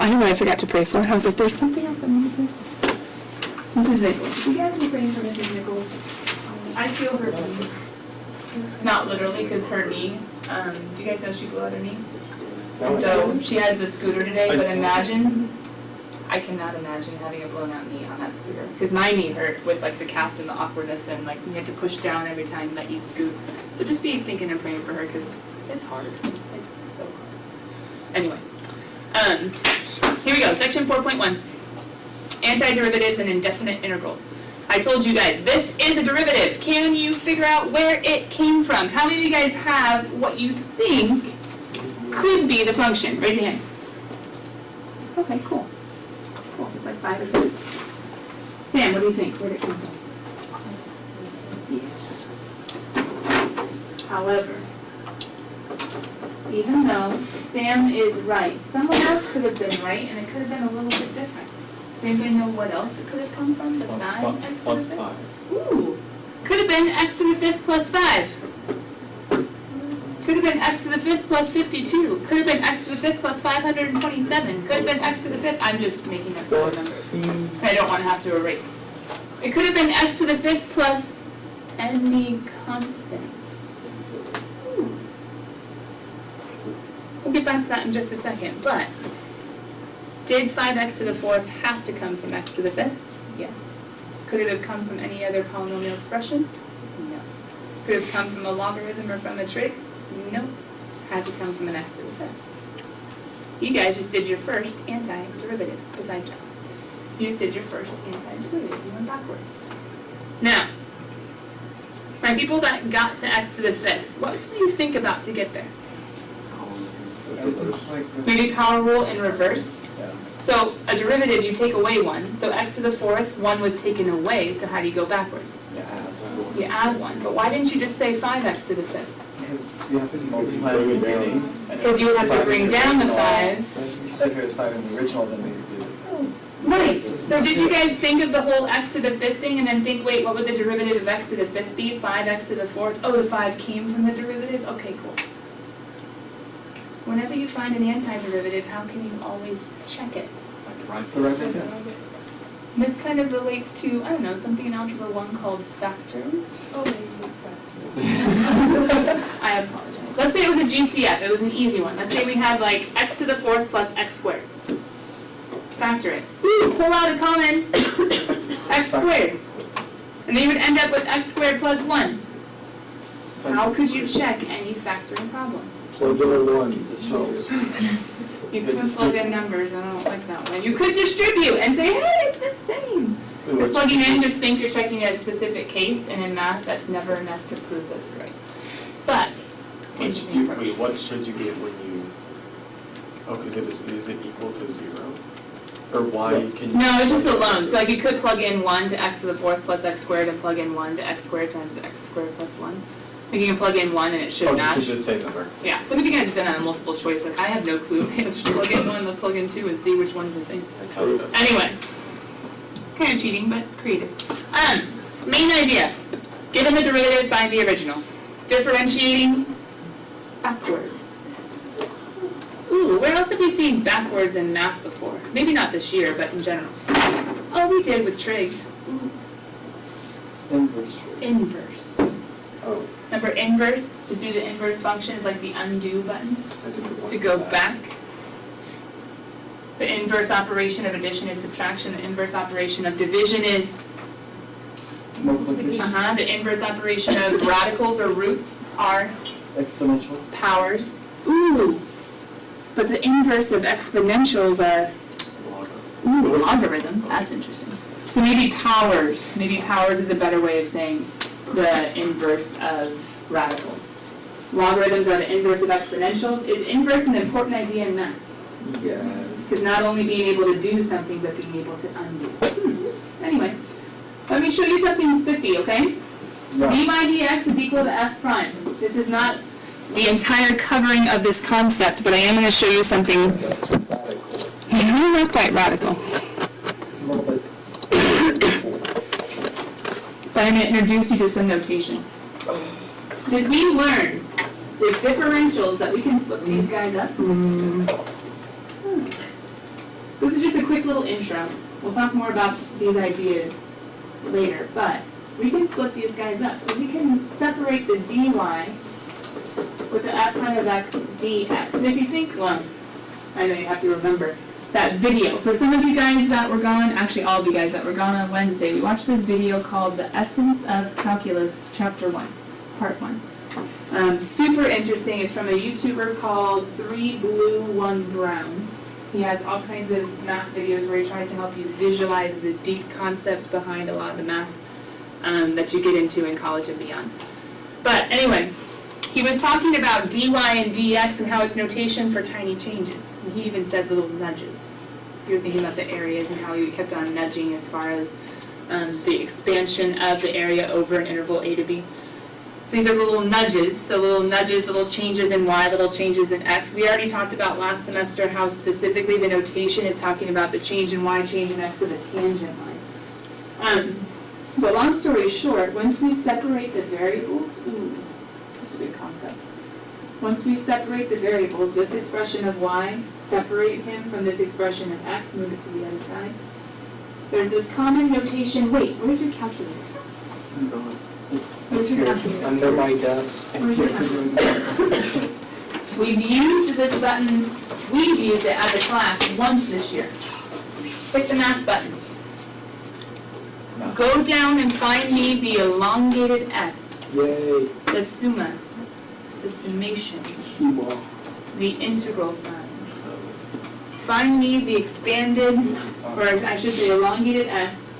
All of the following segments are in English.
I know what I forgot to pray for. I was like, there's something else I need to pray for. Mrs. Nichols. You guys be praying for Mrs. Nichols? I feel her pain. Not literally, because her knee, do you guys know she blew out her knee? And so she has the scooter today, but imagine, I cannot imagine having a blown out knee on that scooter. Because my knee hurt with like the cast and the awkwardness and like you have to push down every time that you scoot. So just be thinking and praying for her because it's hard. It's so hard. Anyway, here we go, section 4.1. Antiderivatives and indefinite integrals. I told you guys, this is a derivative. Can you figure out where it came from? How many of you guys have what you think could be the function? Raise your hand. Okay, cool. Cool, it's like 5 or 6. Sam, what do you think? Where did it come from? Yeah. However, even though Sam is right, someone else could have been right, and it could have been a little bit different. Does anybody know what else it could have come from besides x to the 5th? Ooh, could have been x to the 5th plus 5. Could have been x to the 5th plus 52. Could have been x to the 5th plus 527. Could have been x to the 5th. I'm just making up the numbers. I don't want to have to erase. It could have been x to the 5th plus any constant. Ooh. We'll get back to that in just a second, but did 5x to the 4th have to come from x to the 5th? Yes. Could it have come from any other polynomial expression? No. Could it have come from a logarithm or from a trig? No. Had to come from an x to the 5th. You guys just did your first antiderivative, besides that. You just did your first antiderivative. You went backwards. Now, for people that got to x to the 5th, what do you think about to get there? Maybe power rule in reverse. So a derivative, you take away 1. So x to the 4th, 1 was taken away, so how do you go backwards? You add 1. But why didn't you just say 5x to the 5th? Because you have to multiply the beginning. Because you would have to bring down the 5. If it was 5 in the original, then we would do it. Nice. So did you guys think of the whole x to the 5th thing and then think, wait, what would the derivative of x to the 5th be? 5x to the 4th? Oh, the 5 came from the derivative? Okay, cool. Whenever you find an antiderivative, how can you always check it? The right way down. And this kind of relates to, I don't know, something in Algebra 1 called factoring. Oh, I apologize. Let's say it was a GCF. It was an easy one. Let's say we had like x to the 4th plus x squared. Factor it. Pull out a common x squared. And then you would end up with x squared plus 1. How could you check any factoring problem? Plug in a 1. You could plug in numbers, I don't like that one. You could distribute and say, hey, it's the same. Because plugging in, just think you're checking a specific case, and in math, that's never enough to prove that it's right. But, interesting approach. Wait, what should you get when you, because is it equal to 0? Or why can you? No, it's just alone. So like you could plug in 1 to x to the 4th plus x squared and plug in 1 to x squared times x squared plus 1. Like you can plug in 1 and it should match. It's the same number. Yeah, some of you guys have done that on multiple choice. Like I have no clue. Okay, let's just plug in 1, let's plug in 2 and see which one's the same. Anyway, kind of cheating, but creative. Main idea. Given the derivative, find the original. Differentiating backwards. Ooh, where else have we seen backwards in math before? Maybe not this year, but in general. Oh, we did with trig. Ooh. Inverse trig. Inverse. Oh. Remember inverse? To do the inverse function is like the undo button. To go back. The inverse operation of addition is subtraction. The inverse operation of division is Multiplication. the inverse operation of radicals or roots are Exponentials. powers. Ooh. But the inverse of exponentials are logarithms. That's interesting. So maybe powers. Maybe powers is a better way of saying the inverse of radicals. Logarithms are the inverse of exponentials. Is inverse an important idea in math? Yes. Because not only being able to do something, but being able to undo. Anyway, let me show you something spiffy, okay? Yeah. d by dx is equal to f prime. This is not the entire covering of this concept, but I am going to show you something not quite radical. Well, But I'm going to introduce you to some notation. Did we learn with differentials that we can split these guys up? This is just a quick little intro. We'll talk more about these ideas later, but we can split these guys up. So we can separate the dy with the f prime of x dx. And if you think, well, I know you have to remember that video. For some of you guys that were gone, actually all of you guys that were gone on Wednesday, we watched this video called The Essence of Calculus, Chapter 1, Part 1. Super interesting. It's from a YouTuber called 3 Blue 1 Brown. He has all kinds of math videos where he tries to help you visualize the deep concepts behind a lot of the math that you get into in college and beyond. But anyway, he was talking about dy and dx and how it's notation for tiny changes. And he even said little nudges. You were thinking about the areas and how he kept on nudging as far as the expansion of the area over an interval a to b. So these are little nudges, so little nudges, little changes in y, little changes in x. We already talked about last semester how specifically the notation is talking about the change in y, change in x of the tangent line. But long story short, once we separate the variables, that's a good concept. Once we separate the variables, this expression of y, separate him from this expression of x, move it to the other side. There's this common notation. Wait, where's your calculator? It's here, under my desk. Where's your calculator? We've used this button, we've used it as a class once this year. Click the math button. Go down and find me the elongated S. Yay. The summa. The summation. Summa. The integral sign. Find me the expanded, or I should say elongated S.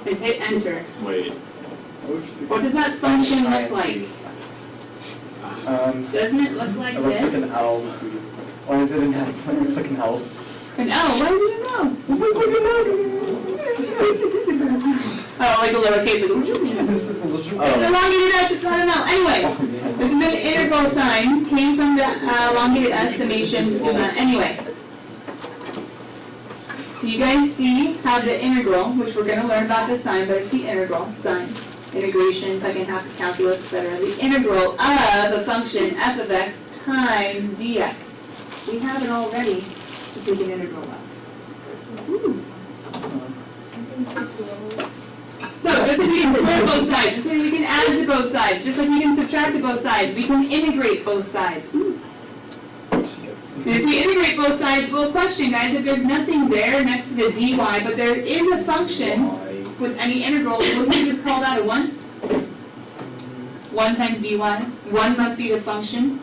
And hit enter. Wait. What does that function look like? Doesn't it look like It looks like an this? L. Why is it an L? It looks like an L. An L? Why is it an L? It looks like an L. Oh, like a lowercase. It's elongated S, it's not an L. Anyway, this is an integral sign. Came from the elongated S summation summa. Anyway. So you guys see how the integral, which we're going to learn about the sign, but it's the integral sign, integration, second half of calculus, etc. The integral of a function f of x times dx. We have it already to take an integral of. Ooh. So just like we can split both sides, just like we can add to both sides, just like we can subtract to both sides, we can integrate both sides. Ooh. And if we integrate both sides, we'll question, guys, if there's nothing there next to the dy, but there is a function with any integral, wouldn't we just call that a 1? 1 times dy. 1 must be the function.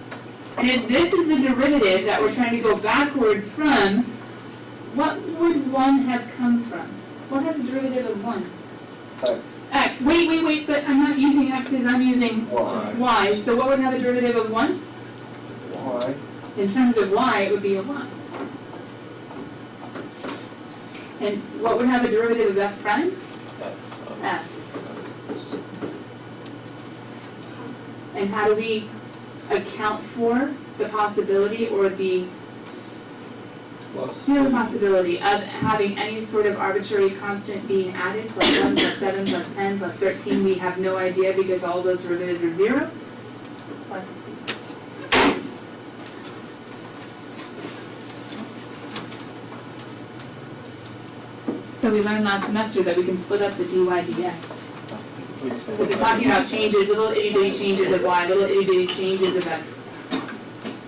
And if this is the derivative that we're trying to go backwards from, what would 1 have come from? What has a derivative of 1? X. X. Wait, but I'm not using x's, I'm using Y. y's. So what would have a derivative of 1? Y. In terms of y, it would be a 1. And what would have a derivative of f prime? F. And how do we account for the possibility or the possibility of having any sort of arbitrary constant being added, plus 1, plus 7, plus 10, plus 13? We have no idea because all those derivatives are 0, plus c. So we learned last semester that we can split up the dy dx. Because it's talking about changes, little itty-bitty changes of y, little itty-bitty changes of x.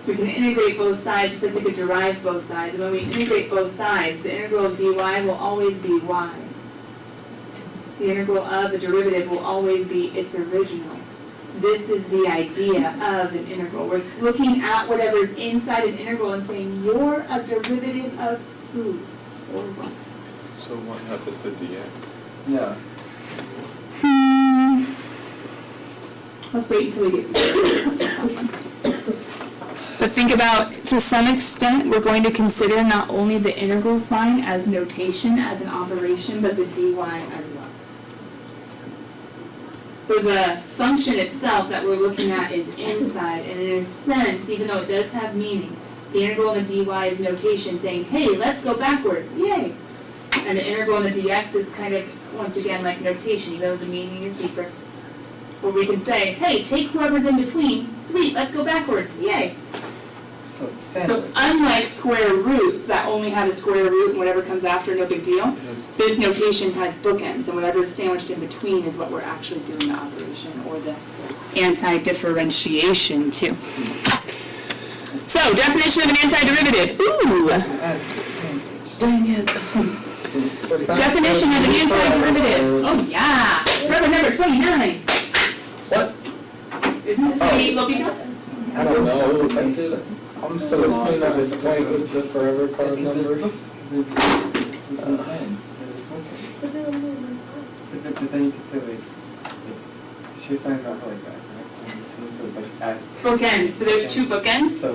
We can integrate both sides just like we could derive both sides. And when we integrate both sides, the integral of dy will always be y. The integral of the derivative will always be its original. This is the idea of an integral. We're looking at whatever's inside an integral and saying, you're a derivative of who or what? So what happened to dx? Yeah. Let's wait until we get to that one. But think about, to some extent, we're going to consider not only the integral sign as notation, as an operation, but the dy as well. So the function itself that we're looking at is inside, and in a sense, even though it does have meaning, the integral in the dy is notation saying, hey, let's go backwards, yay! And the integral in the dx is kind of, once again, like notation, even though the meaning is deeper. Where we can say, hey, take whoever's in between, sweet, let's go backwards, yay! So it's a So sandwich. unlike square roots that only have a square root and whatever comes after, no big deal, this notation has bookends, and whatever is sandwiched in between is what we're actually doing the operation or the anti-differentiation to. So, definition of an antiderivative. Ooh! As a sandwich. Dang it. Definition of an antiderivative. Oh, yeah. Forever number 29. What? Isn't this the Loki cups? I don't know. I'm so lost at this point with the forever card numbers. But then you could say like she was talking about like that, right? So it's like S. Bookends. So there's two bookends. So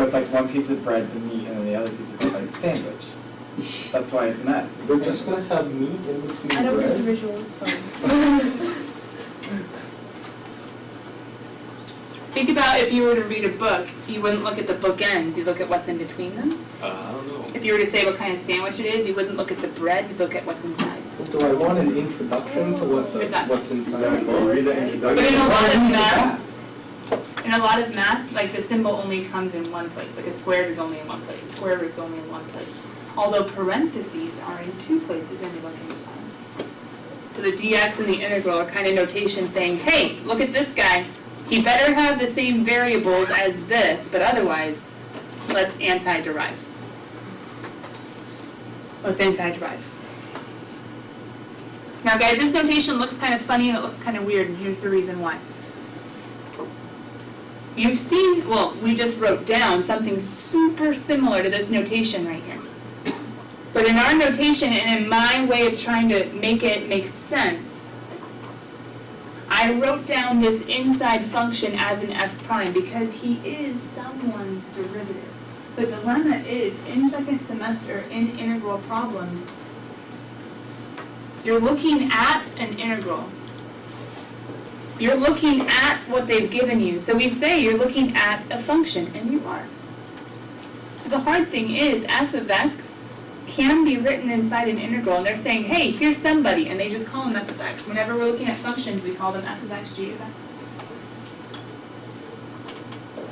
it's like one piece of bread, the meat, and then the other piece of bread, like sandwich. That's why it's an S. It's a We're just sandwich. gonna have meat in between I don't get the bread? visual, it's fine. Think about if you were to read a book, you wouldn't look at the bookends, you'd look at what's in between them. I don't know. If you were to say what kind of sandwich it is, you wouldn't look at the bread, you'd look at what's inside. Do I want an introduction to If that what's makes inside the Exactly. Read the book? introduction. But in a lot of math, like the symbol only comes in one place, like a squared is only in one place, a square root's only in one place. Although parentheses are in two places and you look inside. So the dx and the integral are kind of notation saying, hey, look at this guy. He better have the same variables as this, but otherwise, let's anti-derive. Let's anti-derive. Now guys, this notation looks kind of funny and it looks kind of weird, and here's the reason why. You've seen, well, we just wrote down something super similar to this notation right here. But in our notation and in my way of trying to make it make sense, I wrote down this inside function as an f prime because he is someone's derivative. The dilemma is, in second semester, in integral problems, you're looking at an integral. You're looking at what they've given you. So we say you're looking at a function, and you are. So the hard thing is, f of x can be written inside an integral, and they're saying, hey, here's somebody, and they just call them f of x. Whenever we're looking at functions, we call them f of x, g of x.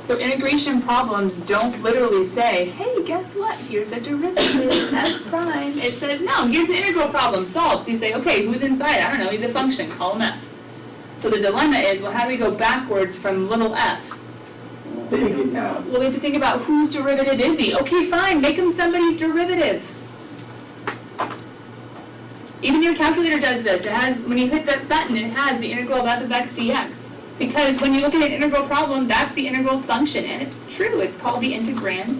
So integration problems don't literally say, hey, guess what? Here's a derivative, f prime. It says, no, here's the integral problem, solved. So you say, okay, who's inside? I don't know, he's a function, call him f. So the dilemma is, well, how do we go backwards from little f? Big enough. Well, we have to think about whose derivative is he. Okay, fine, make him somebody's derivative. Even your calculator does this. It has, when you hit that button, it has the integral of f of x dx. Because when you look at an integral problem, that's the integral's function, and it's true. It's called the integrand.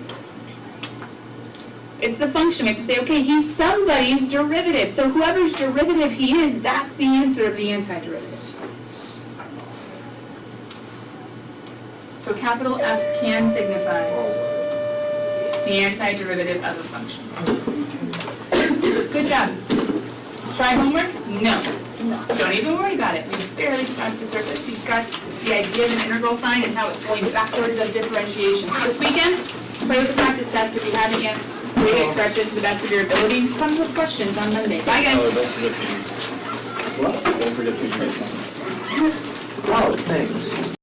It's the function. We have to say, okay, he's somebody's derivative. So whoever's derivative he is, that's the answer of the antiderivative. So capital F's can signify the antiderivative of a function. Good job. Try homework? No. Don't even worry about it. We've barely scratched the surface. You've got the idea of an integral sign and how it's going backwards of differentiation. This weekend, play with the practice test if you haven't yet. Read it, correct it to the best of your ability. Come with questions on Monday. Bye, guys. Oh, don't forget these. What? Don't forget these. Oh, thanks.